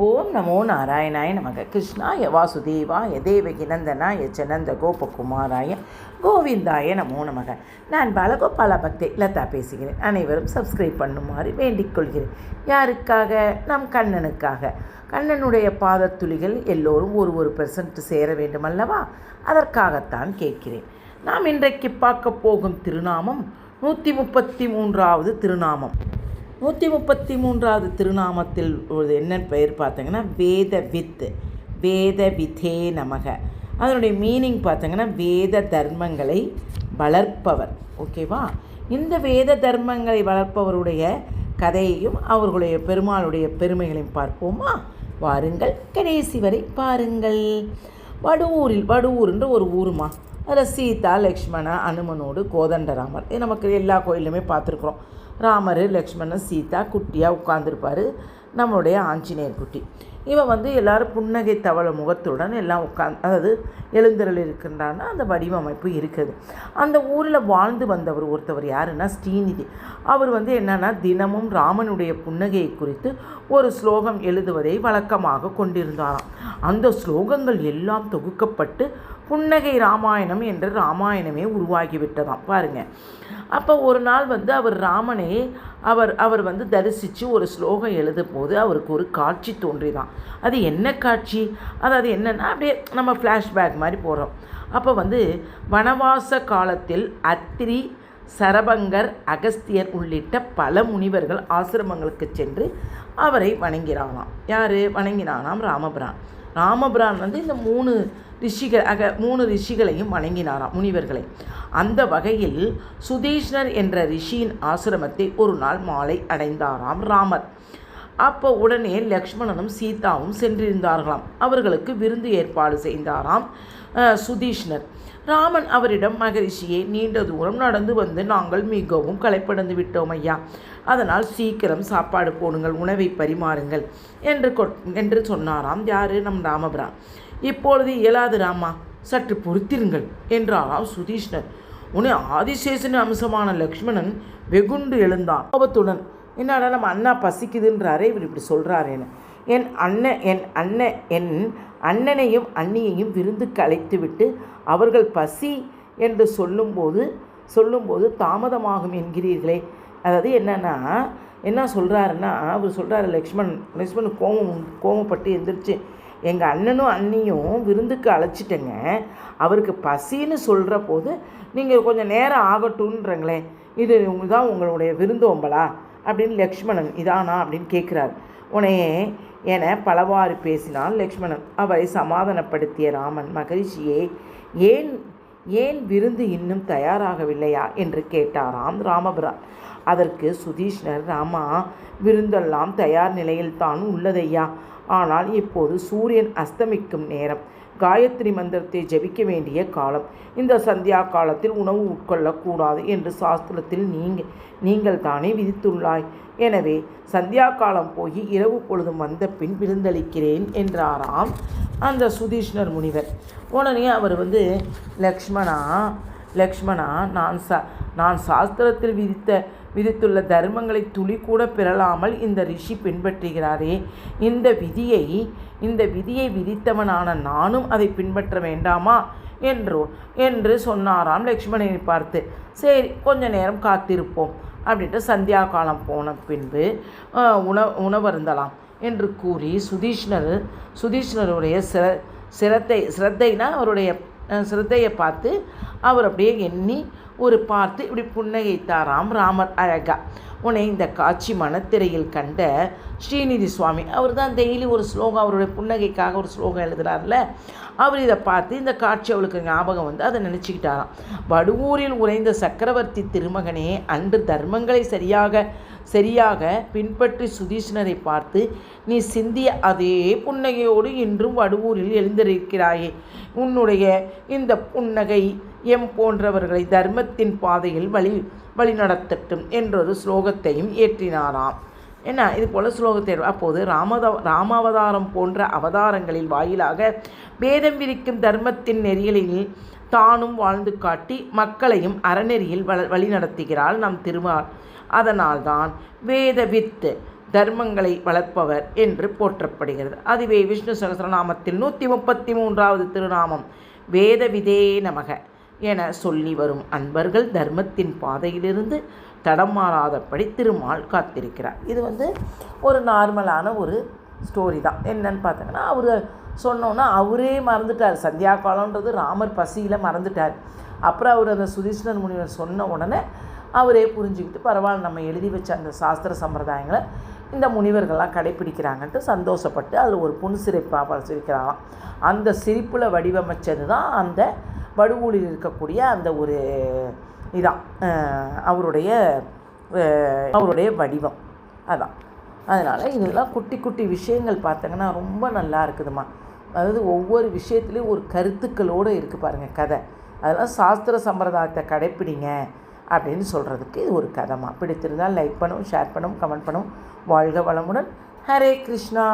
ஓம் நமோ நாராயணாய நமக. கிருஷ்ணாய வாசுதேவாய தேவகி நந்தனாய சனந்த கோபகுமாராய கோவிந்தாய நமோ நமக. நான் பாலகோபால பக்தி லதா பேசுகிறேன். அனைவரும் சப்ஸ்கிரைப் பண்ணுமாறு வேண்டிக் கொள்கிறேன். யாருக்காக? நம் கண்ணனுக்காக. கண்ணனுடைய பாதத்துளிகள் எல்லோரும் ஒரு பெர்சன்ட் சேர வேண்டும் அல்லவா? அதற்காகத்தான் கேட்கிறேன். நாம் இன்றைக்கு பார்க்க போகும் திருநாமம் 133வது திருநாமம். 133வது திருநாமத்தில் ஒரு என்ன பெயர் பார்த்தீங்கன்னா வேத விதே நமக. அதனுடைய மீனிங் பார்த்தீங்கன்னா வேத தர்மங்களை வளர்ப்பவர். ஓகேவா? இந்த வேத தர்மங்களை வளர்ப்பவருடைய கதையையும் அவர்களுடைய பெருமாளுடைய பெருமைகளையும் பார்ப்போமா? வாருங்கள், கடைசி வரை பாருங்கள். வடுவூர்ன்ற ஒரு ஊருமா. அதில் சீதா, லக்ஷ்மணா, அனுமனோடு கோதண்டராமர். இது நமக்கு எல்லா கோயிலுமே பார்த்துருக்குறோம். ராமர், லக்ஷ்மணன், சீதா குட்டியாக உட்கார்ந்துருப்பார். நம்மளுடைய ஆஞ்சநேயர் குட்டி. இவன் எல்லோரும் புன்னகை தவள முகத்துடன் எல்லாம் அதாவது எழுந்தருள் இருக்கின்றான்னா அந்த வடிவமைப்பு இருக்குது. அந்த ஊரில் வாழ்ந்து வந்தவர் ஒருத்தவர் யாருன்னா ஸ்ரீநிதி. அவர் என்னென்னா தினமும் ராமனுடைய புன்னகையை குறித்து ஒரு ஸ்லோகம் எழுதுவதை வழக்கமாக கொண்டிருந்தாராம். அந்த ஸ்லோகங்கள் எல்லாம் தொகுக்கப்பட்டு புன்னகை ராமாயணம் என்ற ராமாயணமே உருவாகிவிட்டதாம். பாருங்கள். அப்போ ஒரு நாள் அவர் ராமனை அவர் தரிசித்து ஒரு ஸ்லோகம் எழுதும் போது அவருக்கு ஒரு காட்சி தோன்றிதான். அது என்ன காட்சி? அதாவது என்னென்னா அப்படியே நம்ம ஃப்ளாஷ்பேக் மாதிரி போகிறோம். அப்போ வனவாச காலத்தில் அத்திரி, சரபங்கர், அகஸ்தியர் உள்ளிட்ட பல முனிவர்கள் ஆசிரமங்களுக்கு சென்று அவரை வணங்கினானாம். யார் வணங்கினானாம்? ராமபிரான் இந்த மூணு ரிஷிகளையும் வணங்கினாராம், முனிவர்களை. அந்த வகையில் சுதீஷ்ணர் என்ற ரிஷியின் ஆசிரமத்தை ஒரு நாள் மாலை அடைந்தாராம் ராமர். அப்போ உடனே லக்ஷ்மணனும் சீதாவும் சென்றிருந்தார்களாம். அவர்களுக்கு விருந்து ஏற்பாடு செய்தாராம் சுதீஷ்ணர். ராமன் அவரிடம், மகரிஷியே, நீண்ட தூரம் நடந்து நாங்கள் மிகவும் களைப்படைந்து விட்டோம் ஐயா. அதனால் சீக்கிரம் சாப்பாடு போடுங்கள், உணவை பரிமாறுங்கள் என்று சொன்னாராம். யார்? நம் ராமபிரான். இப்பொழுது இயலாது ராமா, சற்று பொறுத்திருங்கள் என்றாராம் சுதீஷ்ணர். உடனே ஆதிசேஷன் அம்சமான லக்ஷ்மணன் வெகுண்டு எழுந்தான் கோபத்துடன். என்னடா நம்ம அண்ணா பசிக்குதுன்றாரே, இவர் இப்படி சொல்கிறாரேன்னு. என் அண்ணனையும் அண்ணியையும் விருந்துக்கு அழைத்துவிட்டு அவர்கள் பசி என்று சொல்லும்போது தாமதமாகும் என்கிறீர்களே. அதாவது என்ன சொல்கிறாருன்னா, அவர் சொல்கிறாரு லக்ஷ்மணன் கோபப்பட்டு எந்திரிச்சு, எங்கள் அண்ணனும் அண்ணியும் விருந்துக்கு அழைச்சிட்டேங்க, அவருக்கு பசின்னு சொல்கிற போது நீங்கள் கொஞ்சம் நேரம் ஆகட்டும்ன்றங்களே, இது தான் உங்களுடைய விருந்தோம்பலா அப்படின்னு லக்ஷ்மணன் இதானா அப்படின்னு கேட்குறார். உனையே என பலவாறு பேசினான் லக்ஷ்மணன். அவரை சமாதானப்படுத்திய ராமன், மகரிஷியே, ஏன் விருந்து இன்னும் தயாராகவில்லையா என்று கேட்டாராம் ராமபிரான். அதற்கு சுதீஷ்ணர், ராமா, விருந்தெல்லாம் தயார் நிலையில் தான் உள்ளதையா. ஆனால் இப்போது சூரியன் அஸ்தமிக்கும் நேரம், காயத்ரி மந்திரத்தை ஜபிக்க வேண்டிய காலம். இந்த சந்தியா காலத்தில் உணவு உட்கொள்ளக்கூடாது என்று சாஸ்திரத்தில் நீங்கள் தானே விதித்துள்ளாய். எனவே சந்தியா காலம் போய் இரவு பொழுதும் வந்த பின் விருந்தளிக்கிறேன் என்றாராம் அந்த சுதீஷ்ணர் முனிவர். உடனே அவர் லக்ஷ்மணா, நான் சாஸ்திரத்தில் விதித்துள்ள தர்மங்களை துளி கூட பெறலாமல் இந்த ரிஷி பின்பற்றுகிறாரே. இந்த விதியை விதித்தவனான நானும் அதை பின்பற்ற வேண்டாமா என்று சொன்னாராம் லக்ஷ்மணனை பார்த்து. சரி, கொஞ்ச நேரம் காத்திருப்போம் அப்படின்ட்டு சந்தியா காலம் போன பின்பு உணவருந்தலாம் என்று கூறி சுதீஷ்ணருடைய சிரத்தைனா அவருடைய சிரத்தையை பார்த்து அவர் அப்படியே எண்ணி பார்த்து இப்படி புன்னகைத்தாராம் ராமர் அழகா. உன்னை இந்த காட்சி மனத்திரையில் கண்ட ஸ்ரீநிதி சுவாமி, அவர் தான் டெய்லி ஒரு ஸ்லோகம், அவருடைய புன்னகைக்காக ஒரு ஸ்லோகம் எழுதுகிறார்ல, அவர் இதை பார்த்து இந்த காட்சி அவளுக்கு ஞாபகம் அதை நினச்சிக்கிட்டாராம். வடுவூரில் உறைந்த சக்கரவர்த்தி திருமகனே, அன்று தர்மங்களை சரியாக பின்பற்றி சுதீஷ்ணரை பார்த்து நீ சிந்திய அதே புன்னகையோடு இன்றும் வடுவூரில் எழுந்திருக்கிறாயே. உன்னுடைய இந்த புன்னகை போன்றவர்களை தர்மத்தின் பாதையில் வழிநடத்தட்டும் என்றொரு ஸ்லோகத்தையும் ஏற்றினாராம். இது போல் ஸ்லோகத்தை அப்போது ராமாவதாரம் போன்ற அவதாரங்களில் வாயிலாக பேதம் விரிக்கும் தர்மத்தின் நெறிகளில் தானும் வாழ்ந்து காட்டி மக்களையும் அறநெறியில் வழிநடத்துகிறாள் நம் திருமால். அதனால்தான் தர்மங்களை வளர்ப்பவர் என்று போற்றப்படுகிறது. அதுவே விஷ்ணு சகஸ்ரநாமத்தில் 133வது திருநாமம் வேதவிதே நமக என சொல்லி வரும் அன்பர்கள் தர்மத்தின் பாதையிலிருந்து தடமாறாதபடி திருமால் காத்திருக்கிறார். இது ஒரு நார்மலான ஒரு ஸ்டோரி தான். என்னன்னு பார்த்தீங்கன்னா, அவர் சொன்னோன்னா அவரே மறந்துட்டார். சந்தியா காலன்றது ராமர் பசியில் மறந்துட்டார். அப்புறம் அவர் அந்த சுதீஷ்ணர் முனிவர் சொன்ன உடனே அவரே புரிஞ்சுக்கிட்டு பரவாயில்ல, நம்ம எழுதி வச்ச அந்த சாஸ்திர சம்பிரதாயங்களை இந்த முனிவர்கள்லாம் கடைப்பிடிக்கிறாங்கன்ட்டு சந்தோஷப்பட்டு அதில் ஒரு புன்சிரிப்பாக சிரிக்கிறாங்களாம். அந்த சிரிப்பில் வடிவமைச்சது தான் அந்த வடுவூரில் இருக்கக்கூடிய அந்த ஒரு இதான் அவருடைய வடிவம் அதான். அதனால் இதெல்லாம் குட்டி குட்டி விஷயங்கள் பார்த்தீங்கன்னா ரொம்ப நல்லா இருக்குதுமா. அதாவது ஒவ்வொரு விஷயத்துலேயும் ஒரு கருத்துக்களோடு இருக்குது பாருங்கள் கதை. அதெல்லாம் சாஸ்திர சம்பிரதாயத்தை கடைப்பிடிங்க அப்படின்னு சொல்கிறதுக்கு இது ஒரு கதைமா. பிடித்திருந்தால் லைக் பண்ணும், ஷேர் பண்ணும், கமெண்ட் பண்ணும். வாழ்க வளமுடன். ஹரே கிருஷ்ணா.